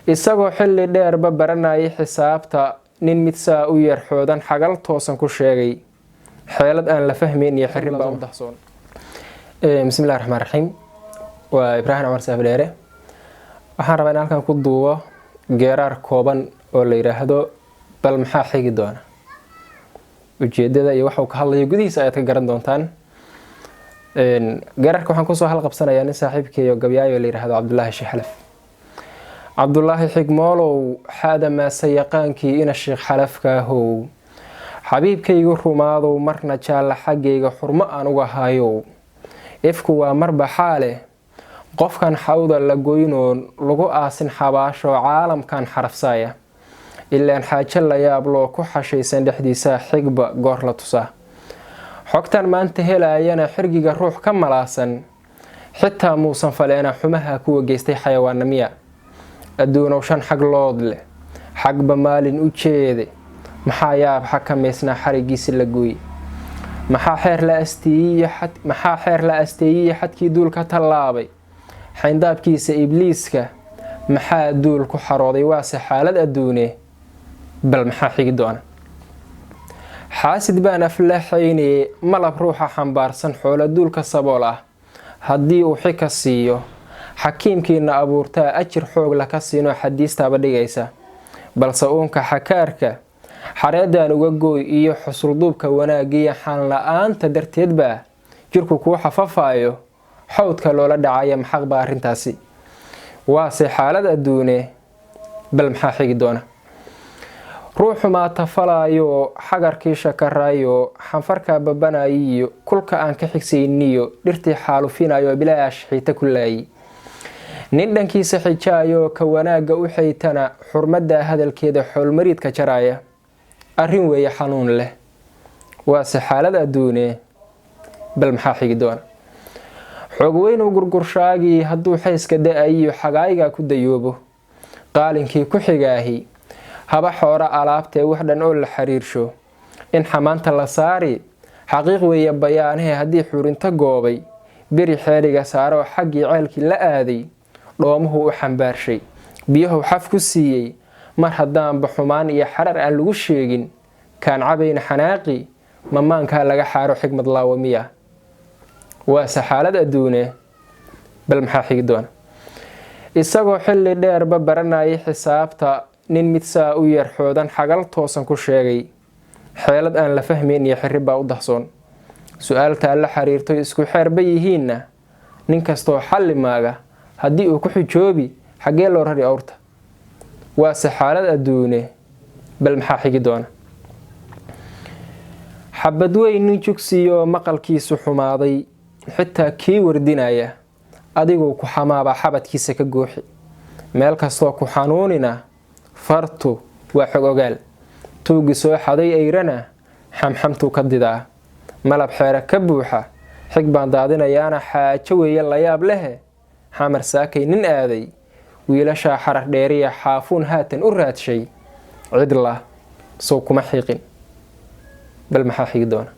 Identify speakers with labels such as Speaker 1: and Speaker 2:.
Speaker 1: isagoo xilli dheerba baranayay xisaabta nin mid saa u yar xoodan xagal toosan ku sheegay xeelad aan la fahmayn iyo xirin baa u dahsoon. bismillahi raxmaan raxiim. waa Ibraahim Cumar Seefdheere. waxaan rabaa in halkan ku duubo geeraar kooban oo la yiraahdo bal maxaa xigi doona. ujeedada iyo waxa uu ka hadlayo gudihiisa ayaad ka garan doontaan. geeraarka waxaan kusoo halqabsanayaa nin saaxiibkeeyo gabyaayo la yiraahdo Cabdullaahi Sheekh Cabdullaahi xigmoolow xaada maase yaqaankii ina sheekh xalafkaahow xabiibkaygu rumaadow marna jaalla xaggayga xurmo aan uga hayow ifku waa marba xaale qofkan xawda la goynoon lagu aasin xabaasho caalamkan xarafsaya ilaan xaajo la yaab loo ku xashaysan dhexdiisa xigba goor la tusaa xogtan maanta helaayana xirgiga ruux ka malaasan xitaa muusan faleena xumaha kuwa geystay xayawaanamiya adduunow shan xaglood leh xagba maalin u jeede maxaa yaab xakamaysnaa xarigiisi la gooy maxaa xeer la asteeyey xadkii duulka tallaabay xayndaabkiisa ibliiska maxaa duul ku xarooday waase xaalad adduune bal maxaa xigi doona. xaasid baan aflaxaynee malab ruuxa xambaarsan xoolo duulka sabool ah haddii uu xika siiyo xakiimkiina abuurtaa ajir xoog laka siinoo xadiistaaba dhigaysa balse uunka xakaarka xareedaan uga gooy iyo xusulduubka wanaagiya xaan la-aanta darteedbaa jirku kuu xafafaayo xawdka loola dhacaya maxaqba arrintaasi waase xaalad adduune bal maxaa xigi doona. ruuxu maatafalaayo xagarkii shakaraayo xanfarkaa babanayiyo kulka aan ka xigsayniyo dhirtii xaalufinayo bilaash xiita ku laayi nin dhankiisa xijaayo ka wanaagga u xaytana xurmadda hadalkeeda xoolmariidka jaraya arrin weeye xanuun leh waase xaalad adduune bal maxaa xigi doona. xoog weynu gurgurshaagii hadduu xayska da-ayiyo xagaaygaa ku dayoobo qaalinkii ku xigaahi haba xoora alaabtee wax dhan oo la xiriirsho in xamaanta la saari xaqiiq weeye bayaanahe haddii xurinto goobay beri xeeliga saaroo xaggii ceelkii la aaday dhoomuhu u xambaarshay biyahu xaf ku siiyey mar haddaanba xumaan iyo xarar aan lagu sheegin kaan cabayna xanaaqi mamaankaa laga xaaro xigmad laawamiya waase xaalad adduune bal maxaa xigi doona. isagoo xilli dheerba baranayay xisaabta nin mid saa u yar xoodan xagal toosan ku sheegay xeelad aan la fahmayn iyo xirin baa u dahsoon. su-aaltaa la xiriirto isku xeerba yihiinna nin kastoo xalli maaga haddii uu ku xijoobi xaggee loo rari awrta waase xaalad adduune bal maxaa xigi doona. xabad weyn nin jugsiyo maqalkiisu xumaaday xitaa kii wardinaya adiguu ku xamaabaa xabadkiisa ka gooxi meel kastoo ku xanuunina fartu waa xog ogaal tuugi soo xaday ayrana xamxamtuu ka didaa malab xeere ka buuxa xig baan daadinayaana xaajo weeye layaab lehe xamar saakay nin aaday wiilashaa xarar dheeriya xaafuun haatan u raadshay cidla sow kuma xiiqin bal maxaa xigi doona.